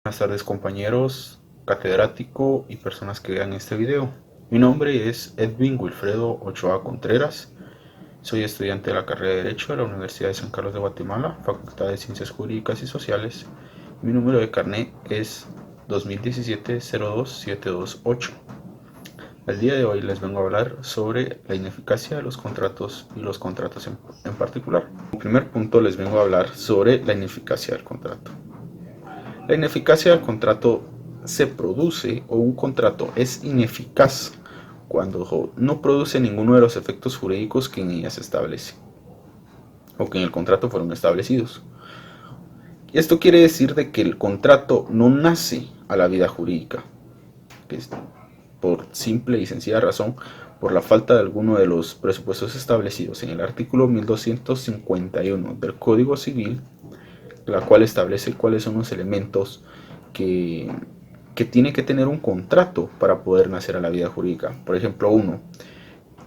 Buenas tardes compañeros, catedrático y personas que vean este video. Mi nombre es Edwin Wilfredo Ochoa Contreras. Soy estudiante de la carrera de Derecho de la Universidad de San Carlos de Guatemala, Facultad de Ciencias Jurídicas y Sociales. Mi número de carnet es 2017-02728. El día de hoy les vengo a hablar sobre la ineficacia de los contratos y los contratos en particular. En primer punto les vengo a hablar sobre la ineficacia del contrato. La ineficacia del contrato se produce, o un contrato es ineficaz cuando no produce ninguno de los efectos jurídicos que en ella se establece o que en el contrato fueron establecidos. Esto quiere decir de que el contrato no nace a la vida jurídica, que es por simple y sencilla razón por la falta de alguno de los presupuestos establecidos en el artículo 1251 del Código Civil, la cual establece cuáles son los elementos que tiene que tener un contrato para poder nacer a la vida jurídica. Por ejemplo, uno,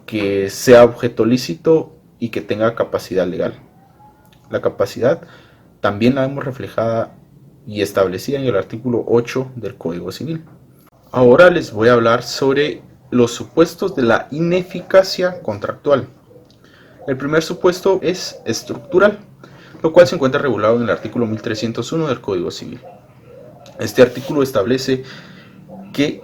que sea objeto lícito y que tenga capacidad legal. La capacidad también la vemos reflejada y establecida en el artículo 8 del Código Civil. Ahora les voy a hablar sobre los supuestos de la ineficacia contractual. El primer supuesto es estructural, lo cual se encuentra regulado en el artículo 1301 del Código Civil. Este artículo establece que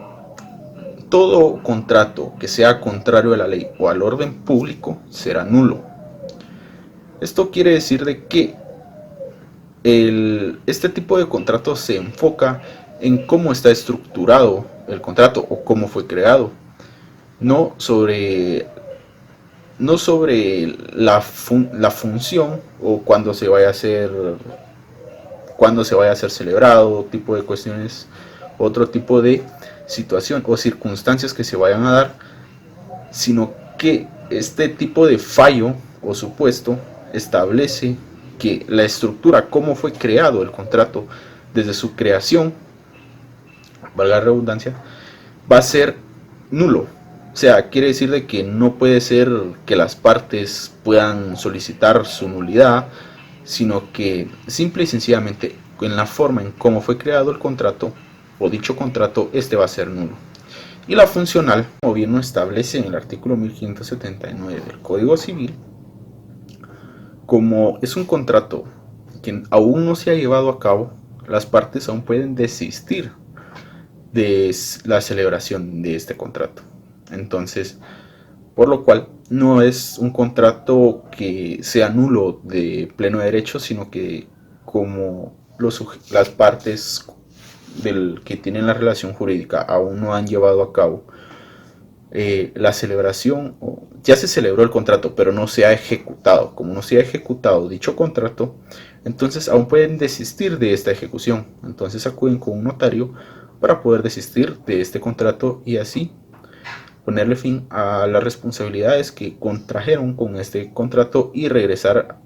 todo contrato que sea contrario a la ley o al orden público será nulo. Esto quiere decir de que este tipo de contrato se enfoca en cómo está estructurado el contrato o cómo fue creado, no sobre la función o cuándo se vaya a hacer celebrado, tipo de cuestiones, otro tipo de situación o circunstancias que se vayan a dar, sino que este tipo de fallo o supuesto establece que la estructura, cómo fue creado el contrato desde su creación, valga la redundancia, va a ser nulo. O sea, quiere decir de que no puede ser que las partes puedan solicitar su nulidad, sino que simple y sencillamente en la forma en cómo fue creado el contrato o dicho contrato, este va a ser nulo. Y la funcional, como bien lo establece en el artículo 1579 del Código Civil, como es un contrato que aún no se ha llevado a cabo, las partes aún pueden desistir de la celebración de este contrato. Entonces, por lo cual no es un contrato que sea nulo de pleno derecho, sino que como las partes que tienen la relación jurídica aún no han llevado a cabo la celebración, ya se celebró el contrato, pero no se ha ejecutado. Como no se ha ejecutado dicho contrato, entonces aún pueden desistir de esta ejecución. Entonces acuden con un notario para poder desistir de este contrato y así ponerle fin a las responsabilidades que contrajeron con este contrato y regresar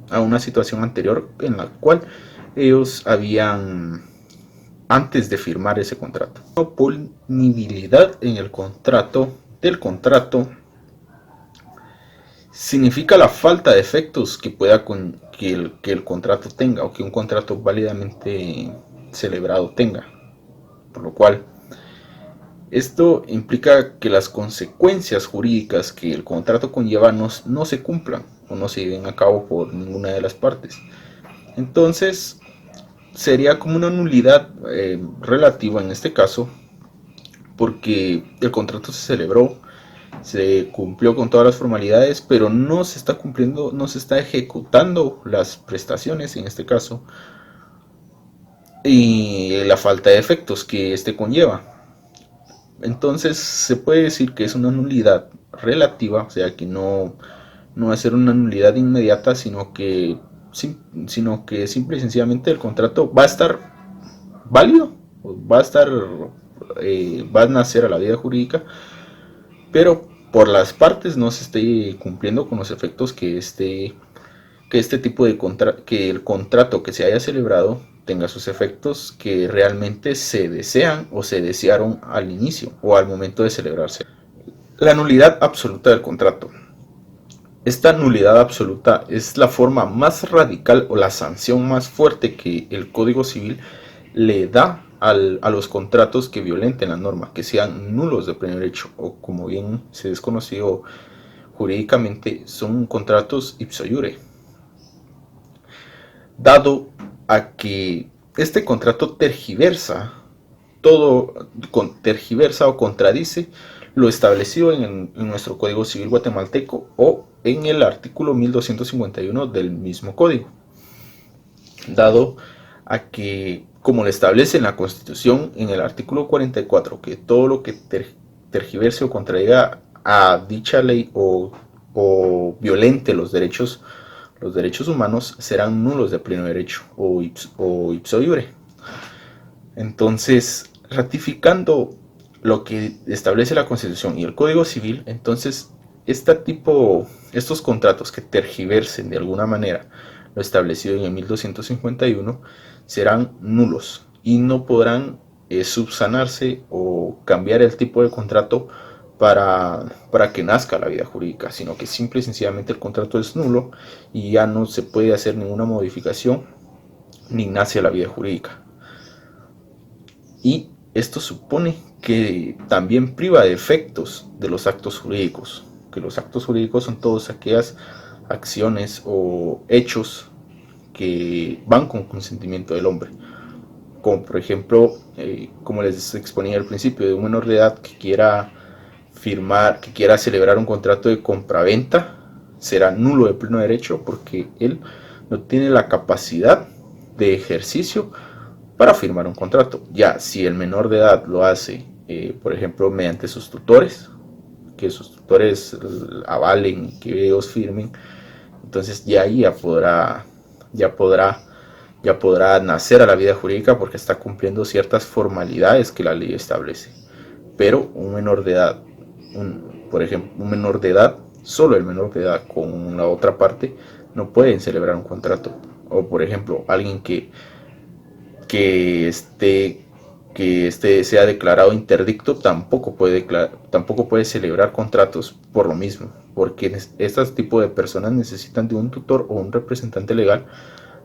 a una situación anterior en la cual ellos habían antes de firmar ese contrato. La oponibilidad en el contrato del contrato significa la falta de efectos que pueda que el contrato tenga o que un contrato válidamente celebrado tenga, por lo cual esto implica que las consecuencias jurídicas que el contrato conlleva no se cumplan o no se lleven a cabo por ninguna de las partes. Entonces sería como una nulidad relativa en este caso, porque el contrato se celebró, se cumplió con todas las formalidades, pero no se está cumpliendo, no se está ejecutando las prestaciones en este caso, y la falta de efectos que este conlleva. Entonces se puede decir que es una nulidad relativa, o sea que no va a ser una nulidad inmediata, sino que simple y sencillamente el contrato va a estar válido, va a nacer a la vida jurídica, pero por las partes no se esté cumpliendo con los efectos que este tipo de que el contrato que se haya celebrado tenga sus efectos que realmente se desean o se desearon al inicio o al momento de celebrarse. La nulidad absoluta del contrato. Esta nulidad absoluta es la forma más radical o la sanción más fuerte que el Código Civil le da a los contratos que violenten la norma, que sean nulos de pleno derecho, o como bien se es conocido jurídicamente, son contratos ipso iure. Dado a que este contrato tergiversa o contradice lo establecido en nuestro Código Civil guatemalteco o en el artículo 1251 del mismo código. Dado a que, como lo establece en la Constitución en el artículo 44, que todo lo que tergiverse o contradiga a dicha ley o violente los derechos humanos serán nulos de pleno derecho o ipso iure. Entonces, ratificando lo que establece la Constitución y el Código Civil, entonces estos contratos que tergiversen de alguna manera lo establecido en el 1251 serán nulos y no podrán subsanarse o cambiar el tipo de contrato para que nazca la vida jurídica, sino que simple y sencillamente el contrato es nulo y ya no se puede hacer ninguna modificación ni nace la vida jurídica. Y esto supone que también priva de efectos de los actos jurídicos, que los actos jurídicos son todas aquellas acciones o hechos que van con consentimiento del hombre, como por ejemplo, como les exponía al principio, de un menor de edad que quiera celebrar un contrato de compraventa, será nulo de pleno derecho porque él no tiene la capacidad de ejercicio para firmar un contrato. Ya si el menor de edad lo hace, por ejemplo, mediante sus tutores, que sus tutores avalen, que ellos firmen, entonces ya ahí ya podrá nacer a la vida jurídica porque está cumpliendo ciertas formalidades que la ley establece. Pero un menor de edad, por ejemplo, un menor de edad, solo el menor de edad con la otra parte, no pueden celebrar un contrato. O por ejemplo, alguien que sea declarado interdicto tampoco puede celebrar contratos por lo mismo, porque estos tipos de personas necesitan de un tutor o un representante legal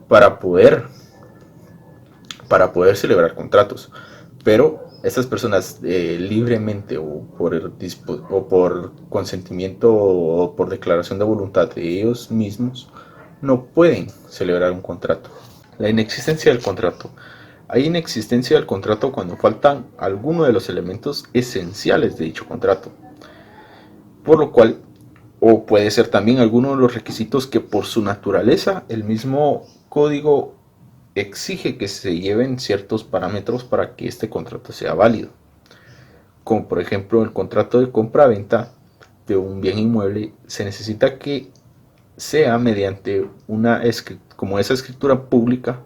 para poder celebrar contratos. Pero estas personas libremente o por consentimiento o por declaración de voluntad de ellos mismos no pueden celebrar un contrato. La inexistencia del contrato. Hay inexistencia del contrato cuando faltan algunos de los elementos esenciales de dicho contrato, por lo cual, o puede ser también alguno de los requisitos que por su naturaleza el mismo código exige que se lleven ciertos parámetros para que este contrato sea válido, como por ejemplo el contrato de compra-venta de un bien inmueble. Se necesita que sea mediante como esa escritura pública.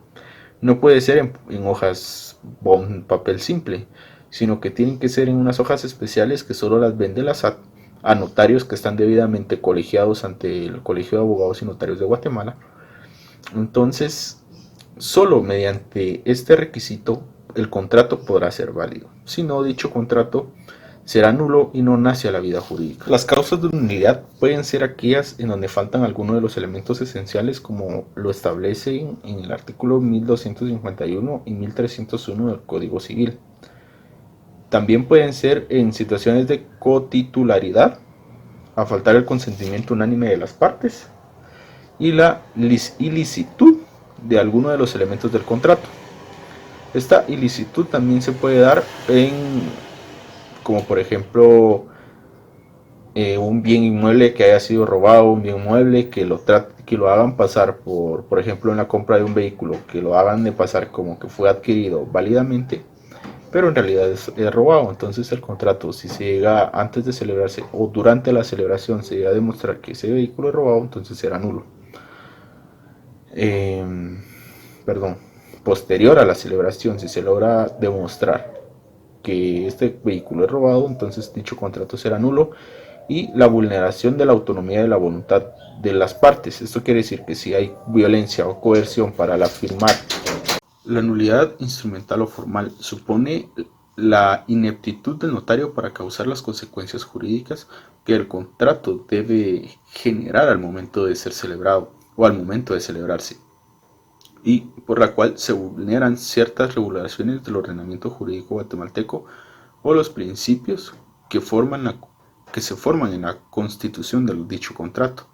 No puede ser en hojas o en papel simple, sino que tienen que ser en unas hojas especiales que solo las vende la SAT a notarios que están debidamente colegiados ante el Colegio de Abogados y Notarios de Guatemala. Entonces, solo mediante este requisito el contrato podrá ser válido. Si no, dicho contrato será nulo y no nace a la vida jurídica. Las causas de nulidad pueden ser aquellas en donde faltan algunos de los elementos esenciales, como lo establecen en el artículo 1251 y 1301 del Código Civil. También pueden ser en situaciones de cotitularidad, a faltar el consentimiento unánime de las partes y la ilicitud de alguno de los elementos del contrato. Esta ilicitud también se puede dar como por ejemplo un bien inmueble que haya sido robado, un bien mueble que lo hagan pasar por ejemplo en la compra de un vehículo, que lo hagan de pasar como que fue adquirido válidamente, pero en realidad es robado. Entonces el contrato, si se llega antes de celebrarse o durante la celebración se llega a demostrar que ese vehículo es robado, entonces será nulo. Posterior a la celebración, si se logra demostrar que este vehículo es robado, entonces dicho contrato será nulo. Y la vulneración de la autonomía de la voluntad de las partes. Esto quiere decir que si hay violencia o coerción para la firmar. La nulidad instrumental o formal supone la ineptitud del notario para causar las consecuencias jurídicas que el contrato debe generar al momento de ser celebrado o al momento de celebrarse. y por la cual se vulneran ciertas regulaciones del ordenamiento jurídico guatemalteco o los principios que se forman en la constitución de dicho contrato.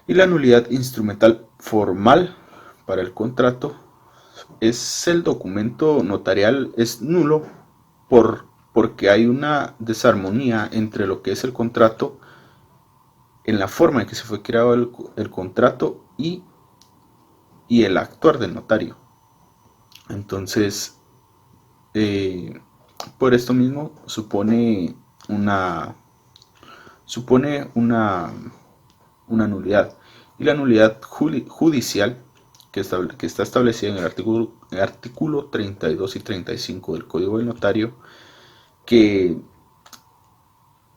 Y la nulidad instrumental formal para el contrato es el documento notarial es nulo porque hay una desarmonía entre lo que es el contrato en la forma en que se fue creado el contrato y el actuar del notario. Entonces, por esto mismo supone una nulidad. Y la nulidad judicial que está establecida en el artículo 32 y 35 del Código del Notario, que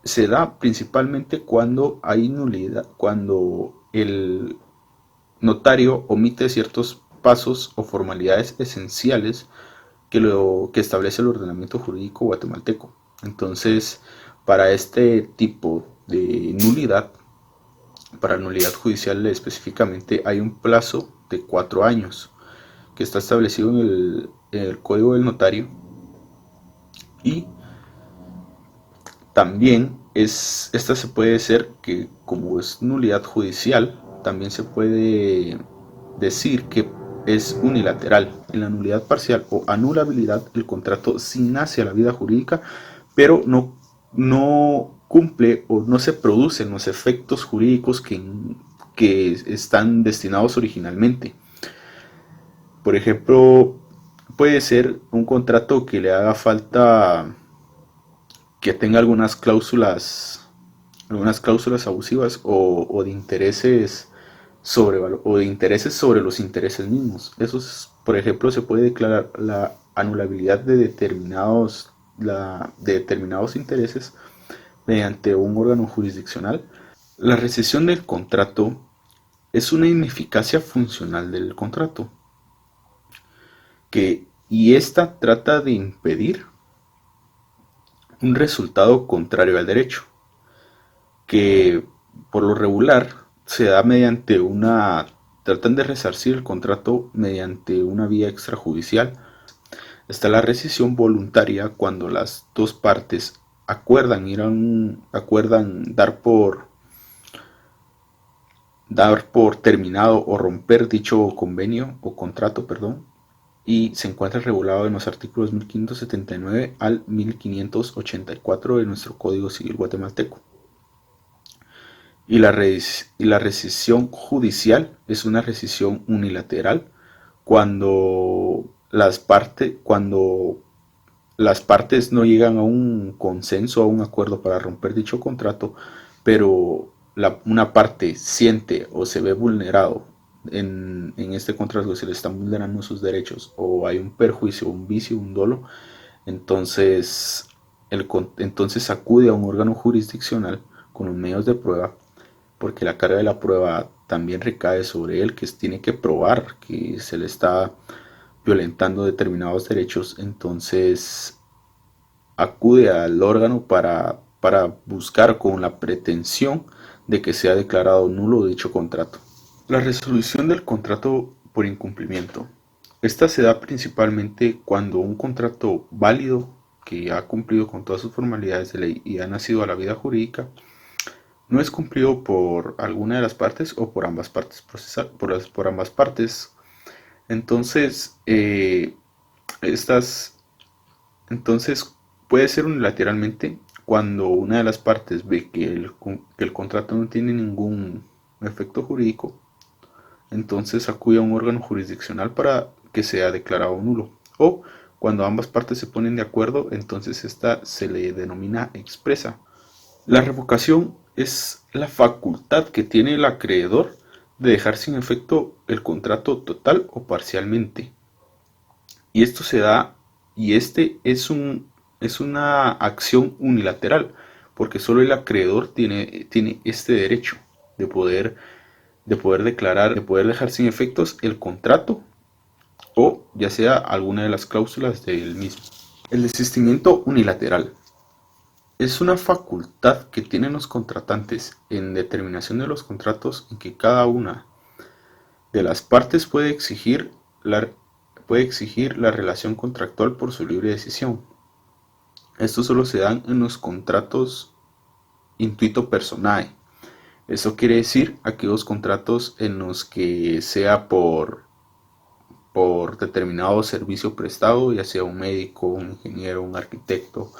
se da principalmente cuando hay nulidad, cuando el notario omite ciertos pasos o formalidades esenciales que establece el ordenamiento jurídico guatemalteco. Entonces, para este tipo de nulidad, para nulidad judicial específicamente, hay un plazo de 4 años que está establecido en el Código del Notario, y también esta se puede ser que, como es nulidad judicial, también se puede decir que es unilateral. En la nulidad parcial o anulabilidad, el contrato sí nace a la vida jurídica, pero no cumple o no se producen los efectos jurídicos que están destinados originalmente. Por ejemplo, puede ser un contrato que le haga falta, que tenga algunas cláusulas abusivas o de intereses sobre los intereses mismos. Eso es, por ejemplo, se puede declarar la anulabilidad de determinados intereses mediante un órgano jurisdiccional. La rescisión del contrato es una ineficacia funcional del contrato, y esta trata de impedir un resultado contrario al derecho, que por lo regular se da tratan de resarcir el contrato mediante una vía extrajudicial. Está la rescisión voluntaria, cuando las dos partes acuerdan dar por terminado o romper dicho convenio o contrato, y se encuentra regulado en los artículos 1579 al 1584 de nuestro Código Civil guatemalteco. Y la rescisión judicial es una rescisión unilateral cuando las partes no llegan a un consenso, a un acuerdo para romper dicho contrato, pero una parte siente o se ve vulnerado en este contrato, se le están vulnerando sus derechos, o hay un perjuicio, un vicio, un dolo. Entonces acude a un órgano jurisdiccional con los medios de prueba, porque la carga de la prueba también recae sobre él, que tiene que probar que se le está violentando determinados derechos. Entonces acude al órgano para buscar, con la pretensión de que sea declarado nulo dicho contrato. La resolución del contrato por incumplimiento. Esta se da principalmente cuando un contrato válido, que ha cumplido con todas sus formalidades de ley y ha nacido a la vida jurídica, no es cumplido por alguna de las partes o por ambas partes por ambas partes. Entonces, entonces puede ser unilateralmente cuando una de las partes ve que el contrato no tiene ningún efecto jurídico. Entonces acude a un órgano jurisdiccional para que sea declarado nulo. O cuando ambas partes se ponen de acuerdo, entonces esta se le denomina expresa. La revocación es la facultad que tiene el acreedor de dejar sin efecto el contrato total o parcialmente. Y esto se da, y es una acción unilateral, porque solo el acreedor tiene este derecho de poder dejar sin efectos el contrato, o ya sea alguna de las cláusulas del mismo. El desistimiento unilateral es una facultad que tienen los contratantes en determinación de los contratos, en que cada una de las partes puede exigir la relación contractual por su libre decisión. Esto solo se dan en los contratos intuito personae. Eso quiere decir aquellos contratos en los que sea por determinado servicio prestado, ya sea un médico, un ingeniero, un arquitecto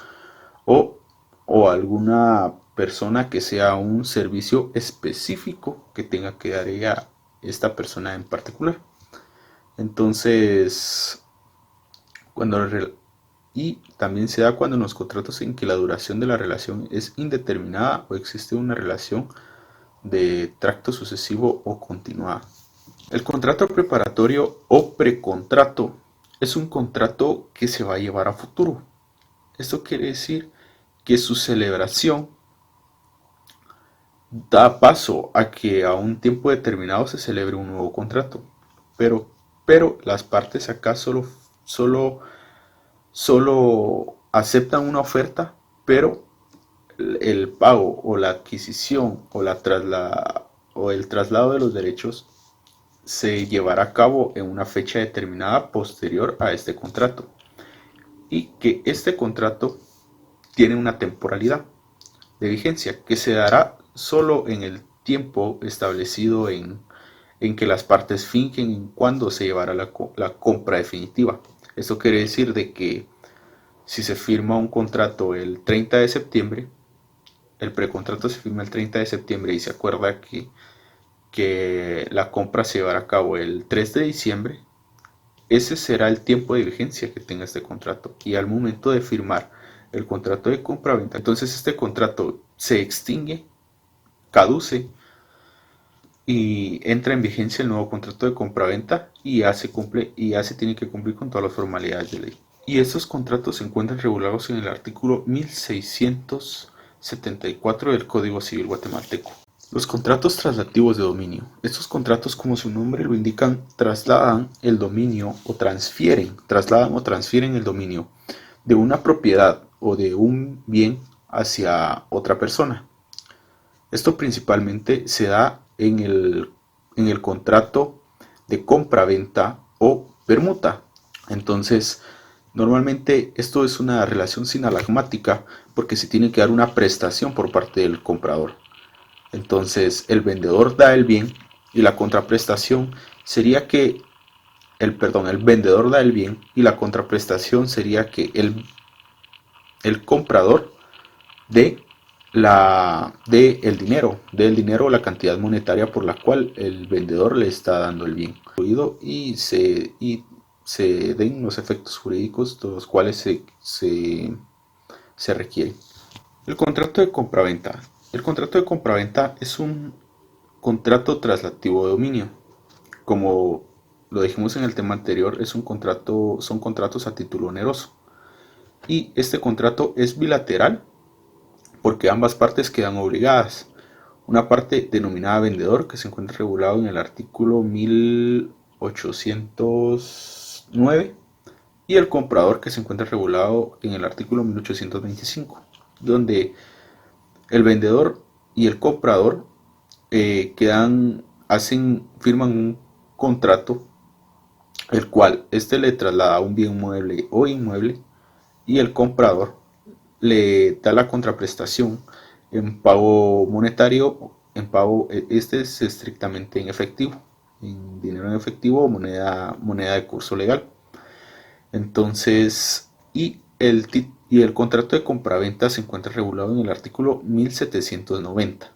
o, o alguna persona que sea un servicio específico que tenga que dar esta persona en particular. Entonces, y también se da cuando en los contratos en que la duración de la relación es indeterminada o existe una relación de tracto sucesivo o continuada. El contrato preparatorio o precontrato es un contrato que se va a llevar a futuro. Esto quiere decir que su celebración da paso a que a un tiempo determinado se celebre un nuevo contrato. Pero las partes acá solo aceptan una oferta, pero el pago o la adquisición o el traslado de los derechos se llevará a cabo en una fecha determinada posterior a este contrato, y que este contrato tiene una temporalidad de vigencia que se dará solo en el tiempo establecido en que las partes fingen en cuándo se llevará la compra definitiva. Esto quiere decir de que si se firma un contrato el 30 de septiembre, el precontrato se firma el 30 de septiembre y se acuerda que la compra se llevará a cabo el 3 de diciembre, ese será el tiempo de vigencia que tenga este contrato. Y al momento de firmar el contrato de compra-venta, entonces este contrato se extingue, caduce y entra en vigencia el nuevo contrato de compra-venta y ya se cumple y ya se tiene que cumplir con todas las formalidades de ley. Y estos contratos se encuentran regulados en el artículo 1674 del Código Civil guatemalteco. Los contratos traslativos de dominio. Estos contratos, como su nombre lo indican, trasladan el dominio o trasladan el dominio de una propiedad o de un bien hacia otra persona. Esto principalmente se da en el contrato de compra-venta o permuta. Entonces, normalmente esto es una relación sinalagmática porque se tiene que dar una prestación por parte del comprador. Entonces, el vendedor da el bien y la contraprestación sería que el vendedor da el bien y la contraprestación sería que el comprador dé el dinero o la cantidad monetaria por la cual el vendedor le está dando el bien y se den los efectos jurídicos de los cuales se requieren. El contrato de compraventa. El contrato de compraventa es un contrato traslativo de dominio. Como lo dijimos en el tema anterior, son contratos a título oneroso. Y este contrato es bilateral porque ambas partes quedan obligadas. Una parte denominada vendedor, que se encuentra regulado en el artículo 1809, y el comprador, que se encuentra regulado en el artículo 1825, donde el vendedor y el comprador firman un contrato, el cual le traslada un bien mueble o inmueble y el comprador le da la contraprestación en pago monetario, este es estrictamente en efectivo, en dinero en efectivo o moneda de curso legal. Entonces, y el contrato de compraventa se encuentra regulado en el artículo 1790.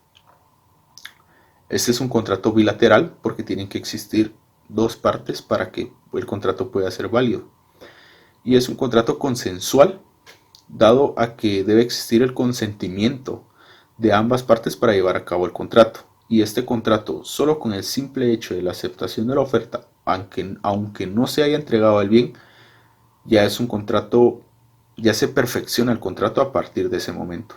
Este es un contrato bilateral porque tienen que existir dos partes para que el contrato pueda ser válido. Y es un contrato consensual, dado a que debe existir el consentimiento de ambas partes para llevar a cabo el contrato. Y este contrato, solo con el simple hecho de la aceptación de la oferta, aunque no se haya entregado el bien, ya es un contrato, ya se perfecciona el contrato a partir de ese momento.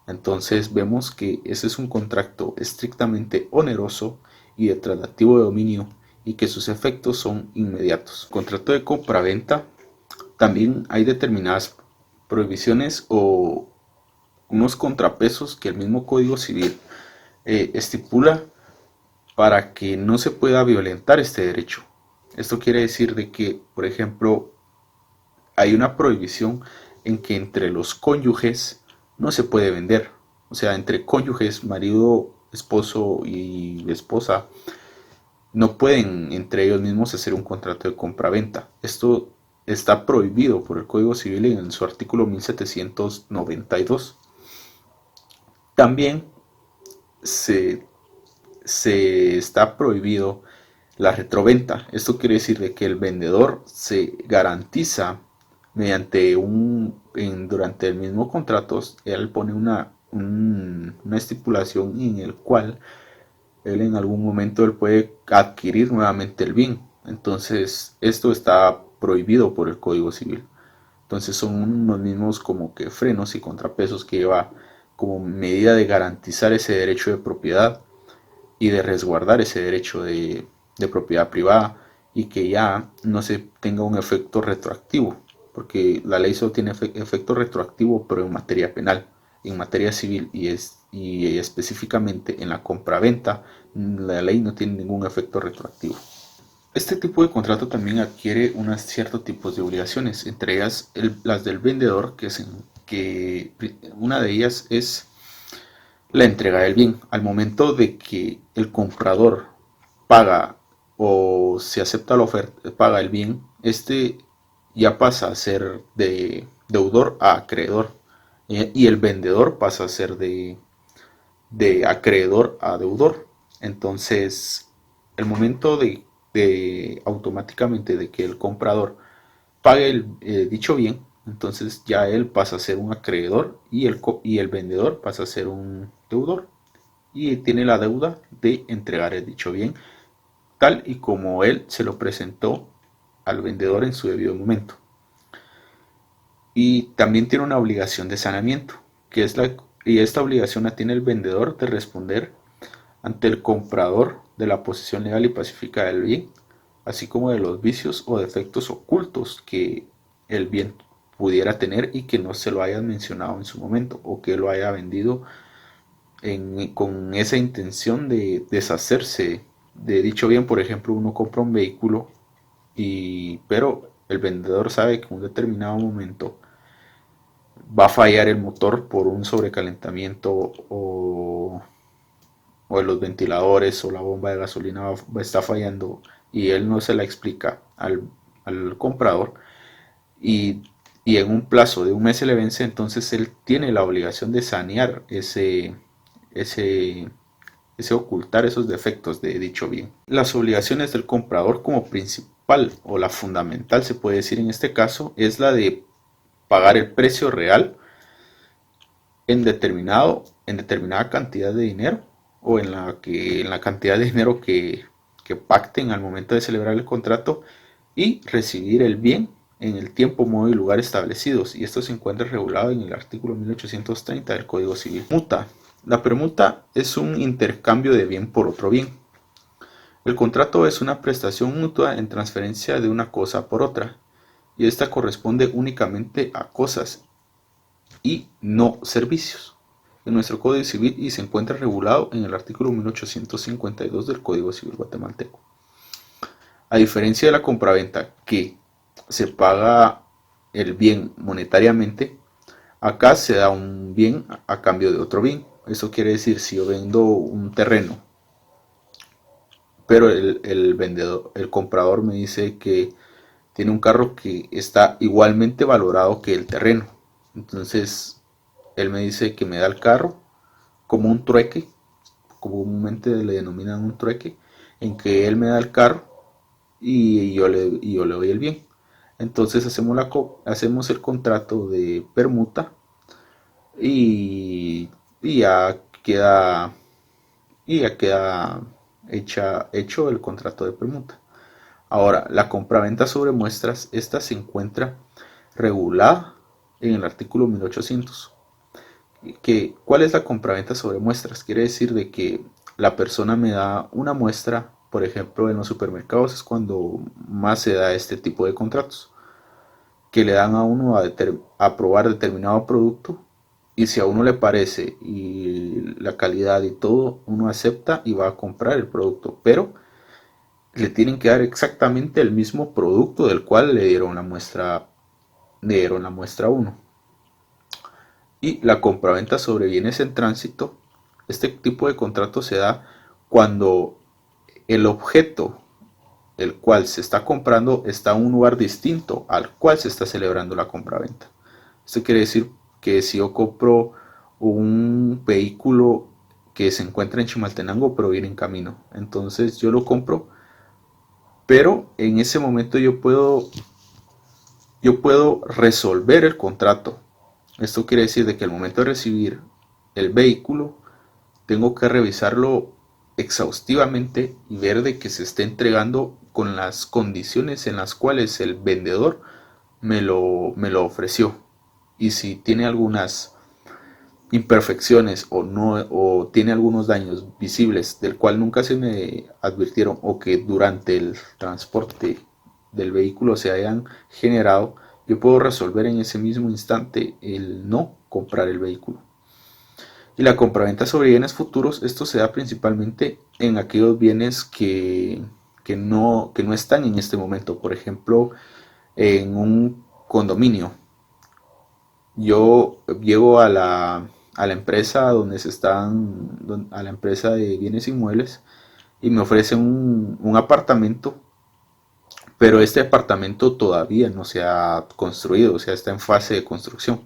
Entonces vemos que ese es un contrato estrictamente oneroso y de traslativo de dominio y que sus efectos son inmediatos. Contrato de compraventa, también hay determinadas prohibiciones o unos contrapesos que el mismo Código Civil estipula para que no se pueda violentar este derecho. Esto quiere decir de que, por ejemplo, hay una prohibición en que entre los cónyuges no se puede vender. O sea, entre cónyuges, marido, esposo y esposa, no pueden entre ellos mismos hacer un contrato de compra-venta. Esto está prohibido por el Código Civil en su artículo 1792. También se, se está prohibido la retroventa. Esto quiere decir de que el vendedor se garantiza mediante durante el mismo contrato, él pone una estipulación en el cual él en algún momento él puede adquirir nuevamente el bien. Entonces esto está prohibido por el Código Civil. Entonces son los mismos como que frenos y contrapesos que lleva como medida de garantizar ese derecho de propiedad y de resguardar ese derecho de propiedad privada y que ya no se tenga un efecto retroactivo, porque la ley solo tiene efecto retroactivo pero en materia penal. En materia civil y específicamente en la compraventa, la ley no tiene ningún efecto retroactivo. Este tipo de contrato también adquiere unos ciertos tipos de obligaciones, entre ellas las del vendedor, que una de ellas es la entrega del bien. Al momento de que el comprador paga o se acepta la oferta, paga el bien, este ya pasa a ser de deudor a acreedor y el vendedor pasa a ser de acreedor a deudor. Entonces, el momento de automáticamente de que el comprador pague dicho bien, entonces ya él pasa a ser un acreedor y el vendedor pasa a ser un deudor y tiene la deuda de entregar el dicho bien tal y como él se lo presentó al vendedor en su debido momento. Y también tiene una obligación de saneamiento, y esta obligación la tiene el vendedor de responder ante el comprador de la posesión legal y pacífica del bien, así como de los vicios o defectos ocultos que el bien pudiera tener y que no se lo hayan mencionado en su momento o que lo haya vendido con esa intención de deshacerse de dicho bien. Por ejemplo, uno compra un vehículo pero el vendedor sabe que en un determinado momento va a fallar el motor por un sobrecalentamiento o los ventiladores o la bomba de gasolina va a estar fallando y él no se la explica al comprador y, y en un plazo de un mes se le vence, entonces él tiene la obligación de sanear ese, ese ocultar esos defectos de dicho bien. Las obligaciones del comprador como principal o la fundamental se puede decir en este caso es la de pagar el precio real en determinada cantidad de dinero o en la cantidad de dinero que pacten al momento de celebrar el contrato y recibir el bien en el tiempo, modo y lugar establecidos, y esto se encuentra regulado en el artículo 1830 del Código Civil. Muta. La permuta es un intercambio de bien por otro bien. El contrato es una prestación mutua en transferencia de una cosa por otra, y esta corresponde únicamente a cosas y no servicios en nuestro Código Civil y se encuentra regulado en el artículo 1852 del Código Civil guatemalteco. A diferencia de la compraventa que se paga el bien monetariamente, acá se da un bien a cambio de otro bien. Eso quiere decir, si yo vendo un terreno, pero el comprador me dice que tiene un carro que está igualmente valorado que el terreno. Entonces, él me dice que me da el carro como un trueque, comúnmente le denominan un trueque, en que él me da el carro y yo le doy el bien. Entonces hacemos el contrato de permuta y, y ya queda, y ya queda hecho el contrato de permuta. Ahora, la compraventa sobre muestras, esta se encuentra regulada en el artículo 1800. ¿Cuál es la compraventa sobre muestras? Quiere decir de que la persona me da una muestra, por ejemplo, en los supermercados es cuando más se da este tipo de contratos, que le dan a uno a probar determinado producto y si a uno le parece y la calidad y todo, uno acepta y va a comprar el producto, pero le tienen que dar exactamente el mismo producto del cual le dieron la muestra a uno. Y la compraventa sobre bienes en tránsito, este tipo de contrato se da cuando el objeto el cual se está comprando está en un lugar distinto al cual se está celebrando la compraventa. Esto quiere decir que si yo compro un vehículo que se encuentra en Chimaltenango pero viene en camino, entonces yo lo compro, pero en ese momento yo puedo resolver el contrato. Esto quiere decir de que al momento de recibir el vehículo tengo que revisarlo exhaustivamente y ver de que se esté entregando con las condiciones en las cuales el vendedor me lo ofreció. Y si tiene algunas imperfecciones o no, o tiene algunos daños visibles del cual nunca se me advirtieron, o que durante el transporte del vehículo se hayan generado, yo puedo resolver en ese mismo instante el no comprar el vehículo. Y la compraventa sobre bienes futuros, esto se da principalmente en aquellos bienes que no están en este momento. Por ejemplo, en un condominio. Yo llego a la empresa a la empresa de bienes inmuebles, y me ofrecen un apartamento, pero este apartamento todavía no se ha construido, o sea, está en fase de construcción.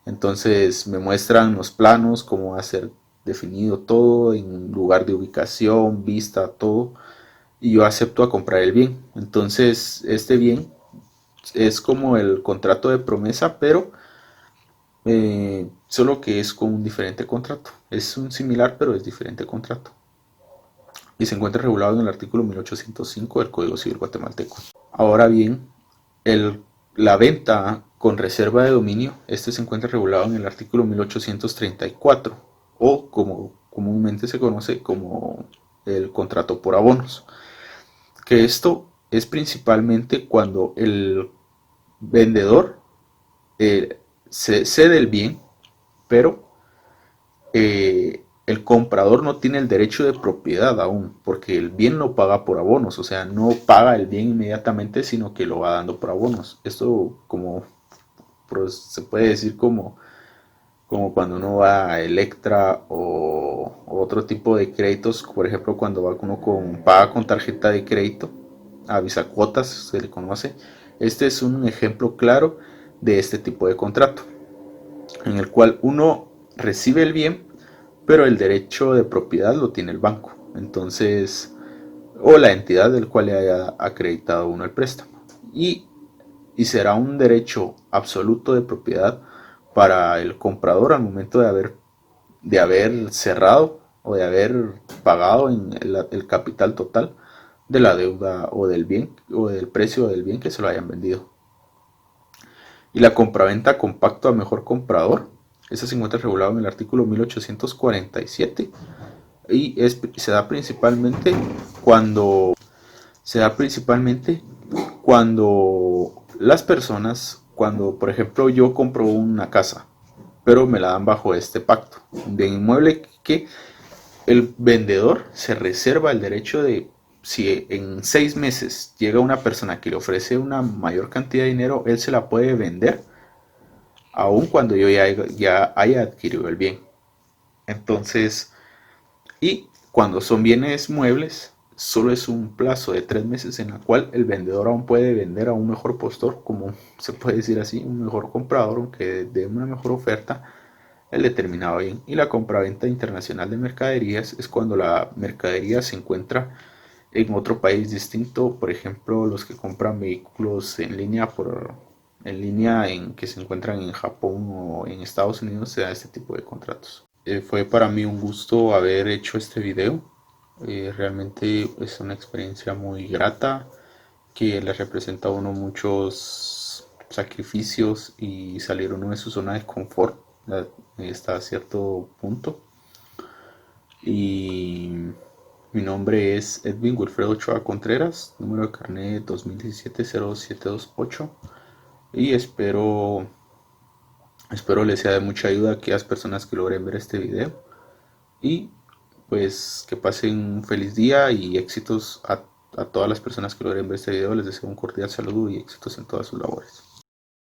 Entonces me muestran los planos, cómo va a ser definido todo, en lugar de ubicación, vista, todo, y yo acepto a comprar el bien. Entonces este bien es como el contrato de promesa, pero solo que es con un diferente contrato. Es un similar, pero es diferente contrato. Y se encuentra regulado en el artículo 1805 del Código Civil guatemalteco. Ahora bien, el, la venta con reserva de dominio, este se encuentra regulado en el artículo 1834, o como comúnmente se conoce como el contrato por abonos. Que esto es principalmente cuando el vendedor se cede el bien, pero el comprador no tiene el derecho de propiedad aún, porque el bien lo paga por abonos, o sea, no paga el bien inmediatamente, sino que lo va dando por abonos. Esto como pues, se puede decir como cuando uno va a Electra o otro tipo de créditos, por ejemplo, cuando va uno paga con tarjeta de crédito, a Visacuotas se le conoce. Este es un ejemplo claro de este tipo de contrato, en el cual uno recibe el bien, pero el derecho de propiedad lo tiene el banco, entonces, o la entidad del cual le haya acreditado uno el préstamo. Y será un derecho absoluto de propiedad para el comprador al momento de haber cerrado o de haber pagado en el capital total de la deuda o del bien o del precio del bien que se lo hayan vendido. Y la compraventa con pacto a mejor comprador, esa se encuentra regulado en el artículo 1847 y se da principalmente cuando las personas, cuando por ejemplo yo compro una casa, pero me la dan bajo este pacto, un bien inmueble que el vendedor se reserva el derecho de, si en 6 meses llega una persona que le ofrece una mayor cantidad de dinero, él se la puede vender, aun cuando yo ya haya adquirido el bien. Entonces, y cuando son bienes muebles, solo es un plazo de 3 meses en el cual el vendedor aún puede vender a un mejor postor, como se puede decir así, un mejor comprador, aunque dé una mejor oferta el determinado bien. Y la compraventa internacional de mercaderías es cuando la mercadería se encuentra en otro país distinto, por ejemplo, los que compran vehículos en línea en que se encuentran en Japón o en Estados Unidos, se da este tipo de contratos. Fue para mí un gusto haber hecho este video. Realmente es una experiencia muy grata que le representa a uno muchos sacrificios y salir uno de su zona de confort hasta cierto punto. Y mi nombre es Edwin Wilfredo Ochoa Contreras, número de carnet 2017-0728, y espero Espero les sea de mucha ayuda a aquellas personas que logren ver este video y pues que pasen un feliz día y éxitos a todas las personas que logren ver este video. Les deseo un cordial saludo y éxitos en todas sus labores.